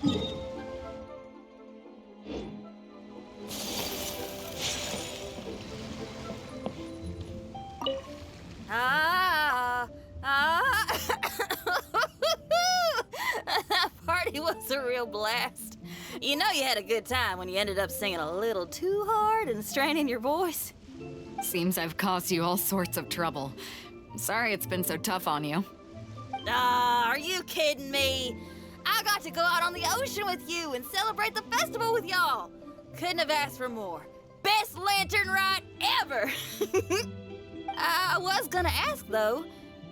That party was a real blast. You know you had a good time when you ended up singing a little too hard and straining your voice. Seems I've caused you all sorts of trouble. Sorry it's been so tough on you. Are you kidding me? I got to go out on the ocean with you and celebrate the festival with y'all. Couldn't have asked for more. Best Lantern Rite ever! I was gonna ask though,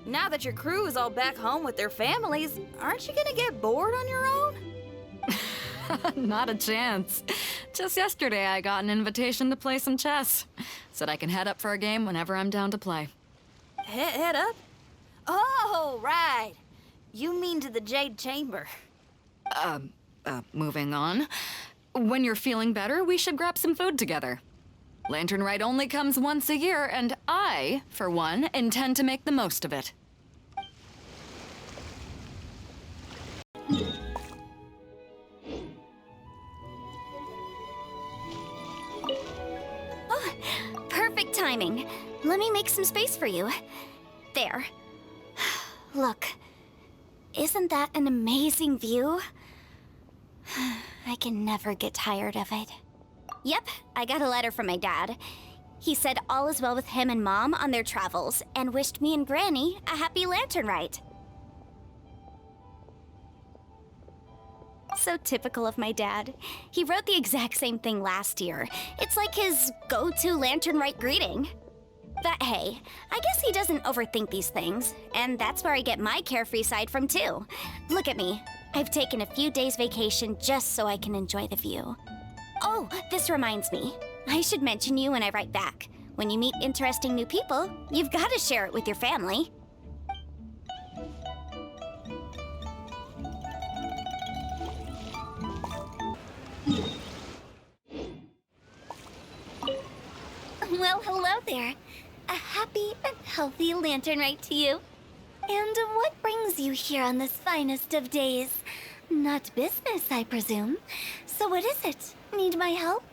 now that your crew is all back home with their families, aren't you gonna get bored on your own? Not a chance. Just yesterday I got an invitation to play some chess. Said I can head up for a game whenever I'm down to play. Head up? Oh, right. You mean to the Jade Chamber. Moving on. When you're feeling better, we should grab some food together. Lantern Rite only comes once a year, and I, for one, intend to make the most of it. Oh, perfect timing. Let me make some space for you. There. Look. Isn't that an amazing view? I can never get tired of it. Yep, I got a letter from my dad. He said all is well with him and Mom on their travels and wished me and Granny a happy Lantern Rite. So typical of my dad. He wrote the exact same thing last year. It's like his go-to Lantern Rite greeting. But hey, I guess he doesn't overthink these things, and that's where I get my carefree side from too. Look at me. I've taken a few days vacation just so I can enjoy the view. Oh, this reminds me. I should mention you when I write back. When you meet interesting new people, you've got to share it with your family. Well, hello there. A happy and healthy Lantern Rite to you. And what brings you here on this finest of days? Not business, I presume. So what is it? Need my help?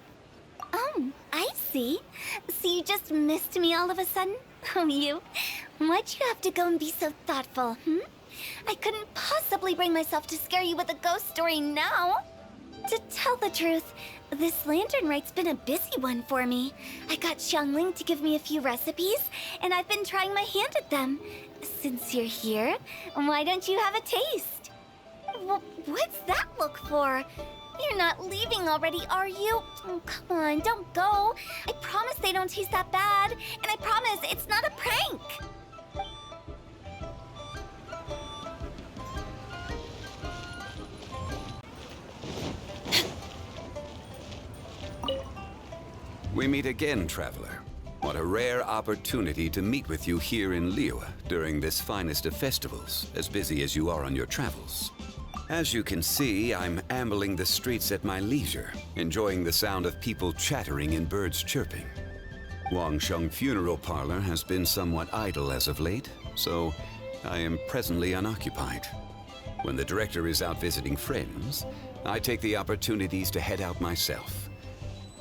Oh, I see. So you just missed me all of a sudden? Oh, you? Why'd you have to go and be so thoughtful, I couldn't possibly bring myself to scare you with a ghost story now. To tell the truth, this Lantern Rite's been a busy one for me. I got Xiangling to give me a few recipes, and I've been trying my hand at them. Since you're here, why don't you have a taste? What's that look for? You're not leaving already, are you? Oh, come on, don't go. I promise they don't taste that bad, and I promise it's not a prank. We meet again, traveler. What a rare opportunity to meet with you here in Liyue during this finest of festivals, as busy as you are on your travels. As you can see, I'm ambling the streets at my leisure, enjoying the sound of people chattering and birds chirping. Wangsheng Funeral Parlor has been somewhat idle as of late, so I am presently unoccupied. When the director is out visiting friends, I take the opportunities to head out myself.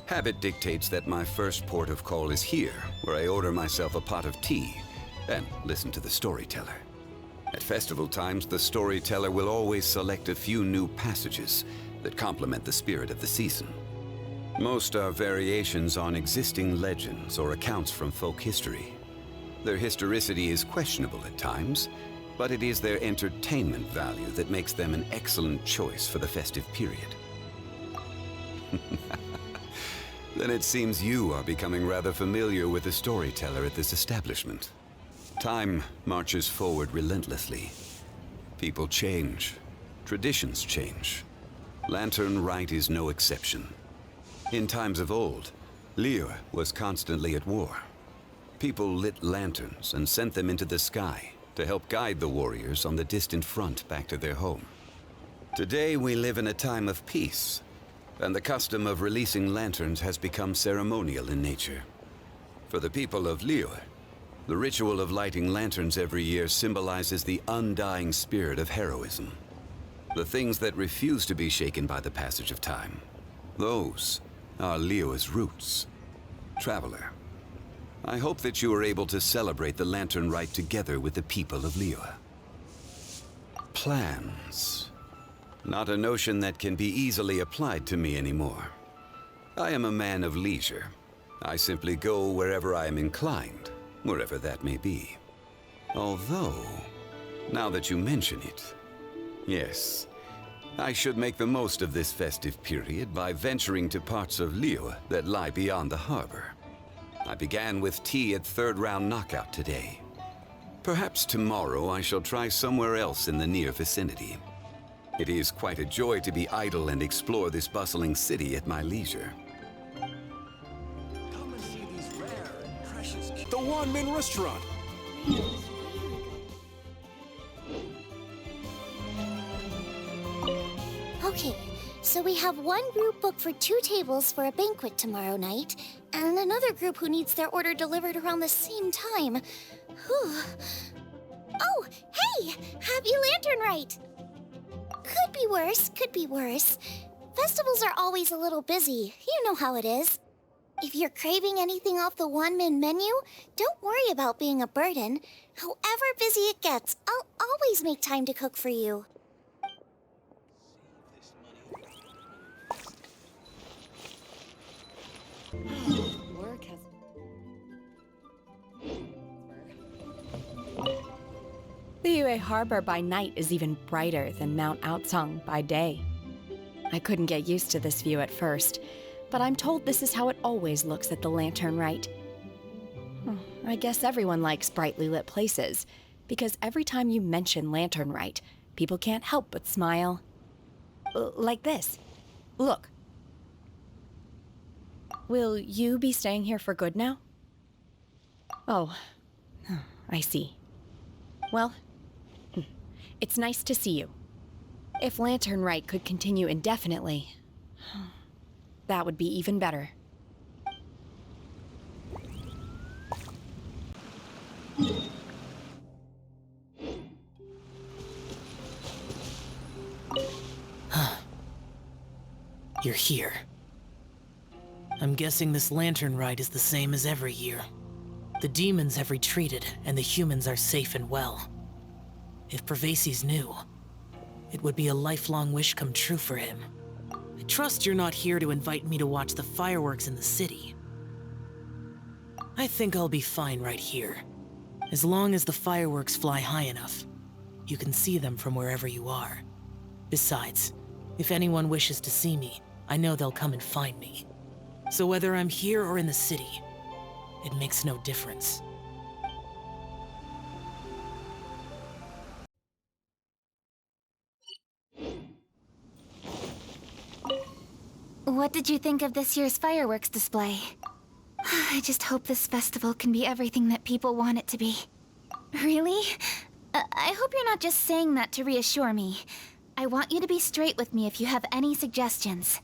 Habit dictates that my first port of call is here, where I order myself a pot of tea and listen to the storyteller. At festival times, the storyteller will always select a few new passages that complement the spirit of the season. Most are variations on existing legends or accounts from folk history. Their historicity is questionable at times, but it is their entertainment value that makes them an excellent choice for the festive period. Then it seems you are becoming rather familiar with the storyteller at this establishment. Time marches forward relentlessly. People change. Traditions change. Lantern Rite is no exception. In times of old, Liyue was constantly at war. People lit lanterns and sent them into the sky to help guide the warriors on the distant front back to their home. Today we live in a time of peace, and the custom of releasing lanterns has become ceremonial in nature. For the people of Liyue, the ritual of lighting lanterns every year symbolizes the undying spirit of heroism. The things that refuse to be shaken by the passage of time. Those are Liyue's roots. Traveler, I hope that you are able to celebrate the Lantern Rite together with the people of Liyue. Plans. Not a notion that can be easily applied to me anymore. I am a man of leisure. I simply go wherever I am inclined, wherever that may be. Although, now that you mention it, yes, I should make the most of this festive period by venturing to parts of Liyue that lie beyond the harbor. I began with tea at third round knockout today. Perhaps tomorrow I shall try somewhere else in the near vicinity. It is quite a joy to be idle and explore this bustling city at my leisure. Come and see these rare and precious... The Wanmin restaurant! Okay, so we have one group booked for 2 tables for a banquet tomorrow night, and another group who needs their order delivered around the same time. Whew. Oh, hey! Happy Lantern Rite! Could be worse, could be worse. Festivals are always a little busy, you know how it is. If you're craving anything off the Wanmin menu, don't worry about being a burden. However busy it gets, I'll always make time to cook for you. Work has... Liyue Harbor by night is even brighter than Mount Aocang by day. I couldn't get used to this view at first, but I'm told this is how it always looks at the Lantern Rite. I guess everyone likes brightly lit places, because every time you mention Lantern Rite, people can't help but smile. Like this. Look. Will you be staying here for good now? Oh, I see. Well, it's nice to see you. If Lantern Rite could continue indefinitely, that would be even better. You're here. I'm guessing this Lantern Rite is the same as every year. The demons have retreated, and the humans are safe and well. If Pervases knew, it would be a lifelong wish come true for him. I trust you're not here to invite me to watch the fireworks in the city. I think I'll be fine right here. As long as the fireworks fly high enough, you can see them from wherever you are. Besides, if anyone wishes to see me, I know they'll come and find me. So whether I'm here or in the city, it makes no difference. What did you think of this year's fireworks display? I just hope this festival can be everything that people want it to be. Really? I hope you're not just saying that to reassure me. I want you to be straight with me if you have any suggestions.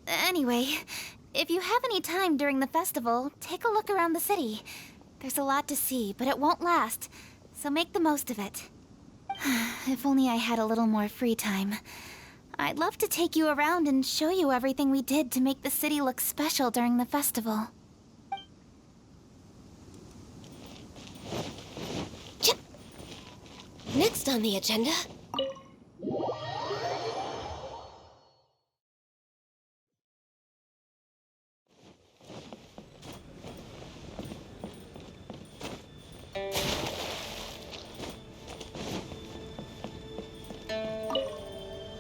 Anyway, if you have any time during the festival, take a look around the city. There's a lot to see, but it won't last, so make the most of it. If only I had a little more free time. I'd love to take you around and show you everything we did to make the city look special during the festival. Next on the agenda...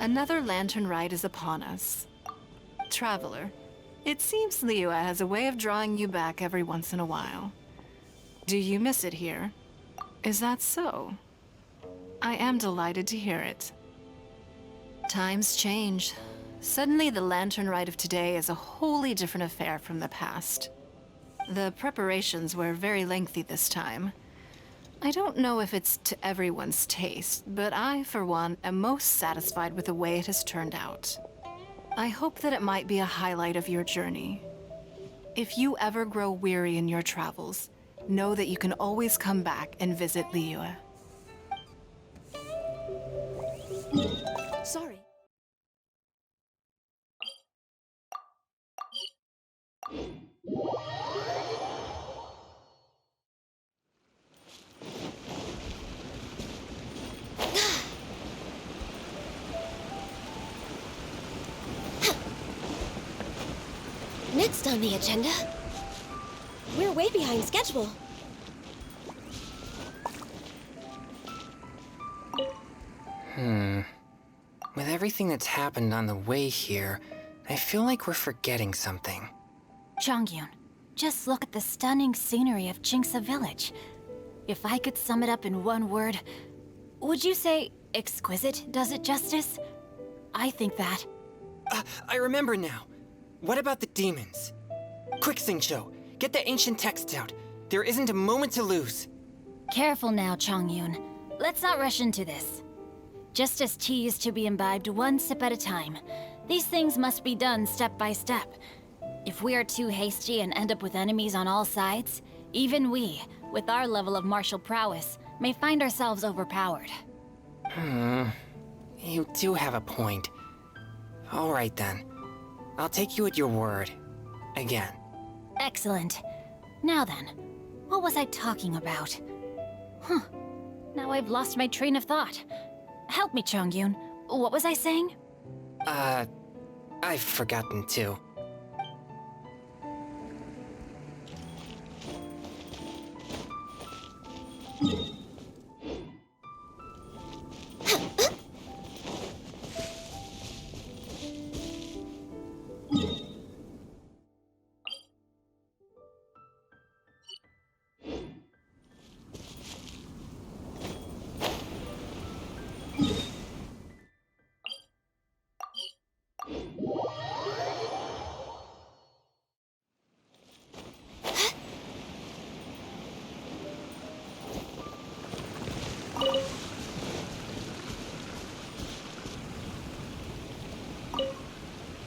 Another Lantern Rite is upon us. Traveler, it seems Liyue has a way of drawing you back every once in a while. Do you miss it here? Is that so? I am delighted to hear it. Times change. Suddenly the Lantern Rite of today is a wholly different affair from the past. The preparations were very lengthy this time. I don't know if it's to everyone's taste, but I, for one, am most satisfied with the way it has turned out. I hope that it might be a highlight of your journey. If you ever grow weary in your travels, know that you can always come back and visit Liyue. Sorry. Next on the agenda, we're way behind schedule. With everything that's happened on the way here, I feel like we're forgetting something. Chongyun, just look at the stunning scenery of Qingce Village. If I could sum it up in one word, would you say exquisite does it justice? I think that. I remember now. What about the demons? Quick, Xingqiu, get the ancient texts out. There isn't a moment to lose. Careful now, Chongyun. Let's not rush into this. Justice tea is to be imbibed one sip at a time. These things must be done step by step. If we are too hasty and end up with enemies on all sides, even we, with our level of martial prowess, may find ourselves overpowered. You do have a point. All right then. I'll take you at your word. Again. Excellent. Now then, what was I talking about? Now I've lost my train of thought. Help me, Chongyun. What was I saying? I've forgotten too.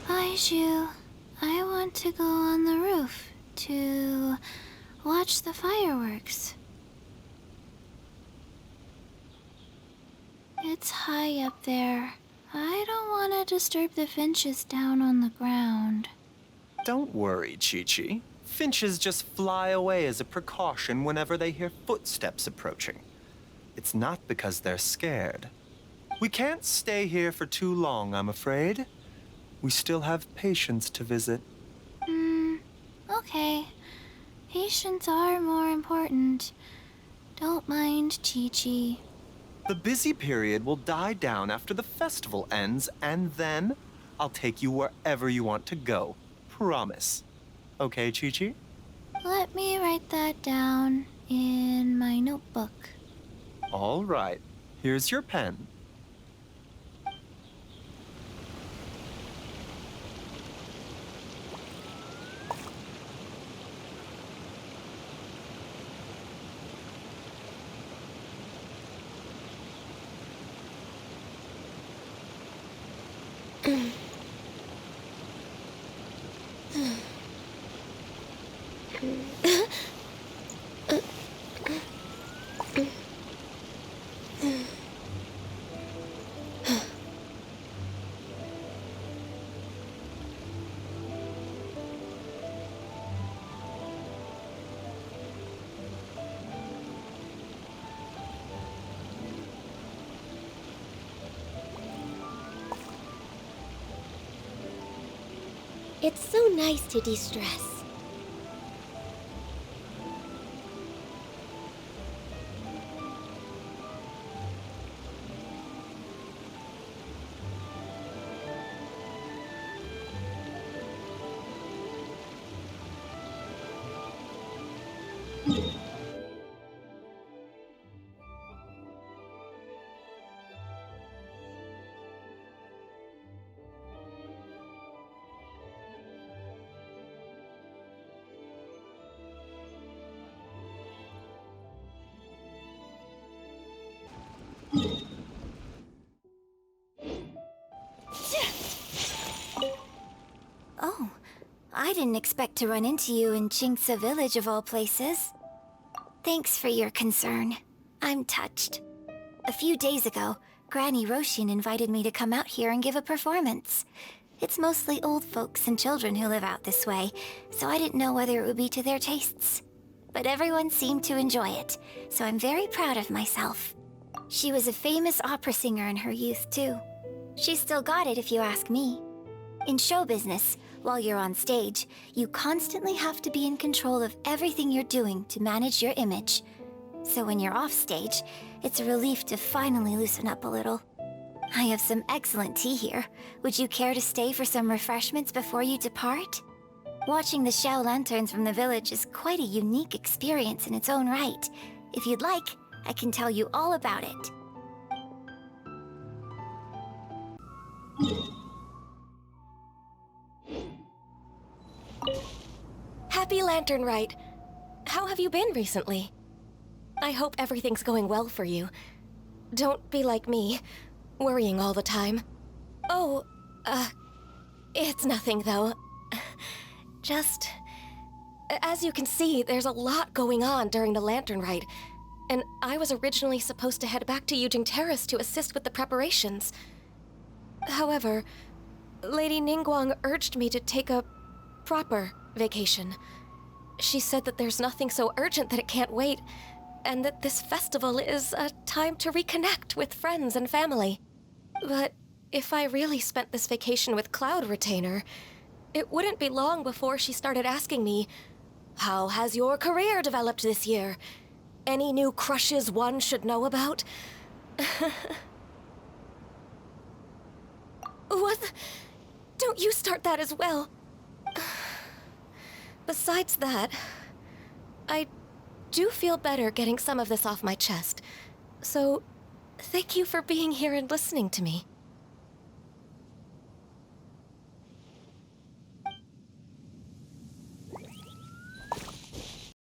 Baizhu, I want to go on the roof to watch the fireworks. It's high up there. I don't want to disturb the finches down on the ground. Don't worry, Qiqi. Finches just fly away as a precaution whenever they hear footsteps approaching. It's not because they're scared. We can't stay here for too long, I'm afraid. We still have patients to visit. Okay. Patients are more important. Don't mind, Qiqi. The busy period will die down after the festival ends, and then I'll take you wherever you want to go. Promise. Okay, Qiqi? Let me write that down in my notebook. All right. Here's your pen. It's so nice to de-stress. Oh, I didn't expect to run into you in Qingce Village of all places. Thanks for your concern. I'm touched. A few days ago, Granny Ruoxin invited me to come out here and give a performance. It's mostly old folks and children who live out this way, so I didn't know whether it would be to their tastes. But everyone seemed to enjoy it, so I'm very proud of myself. She was a famous opera singer in her youth, too. She's still got it if you ask me. In show business, while you're on stage, you constantly have to be in control of everything you're doing to manage your image. So when you're off stage, it's a relief to finally loosen up a little. I have some excellent tea here. Would you care to stay for some refreshments before you depart? Watching the Xiao lanterns from the village is quite a unique experience in its own right. If you'd like, I can tell you all about it. Happy Lantern Rite. How have you been recently? I hope everything's going well for you. Don't be like me, worrying all the time. Oh, it's nothing though. Just... As you can see, there's a lot going on during the Lantern Rite, and I was originally supposed to head back to Yujing Terrace to assist with the preparations. However, Lady Ningguang urged me to take a proper vacation. She said that there's nothing so urgent that it can't wait, and that this festival is a time to reconnect with friends and family. But if I really spent this vacation with Cloud Retainer, it wouldn't be long before she started asking me, "How has your career developed this year? Any new crushes one should know about?" What? Don't you start that as well. Besides that, I do feel better getting some of this off my chest. So, thank you for being here and listening to me.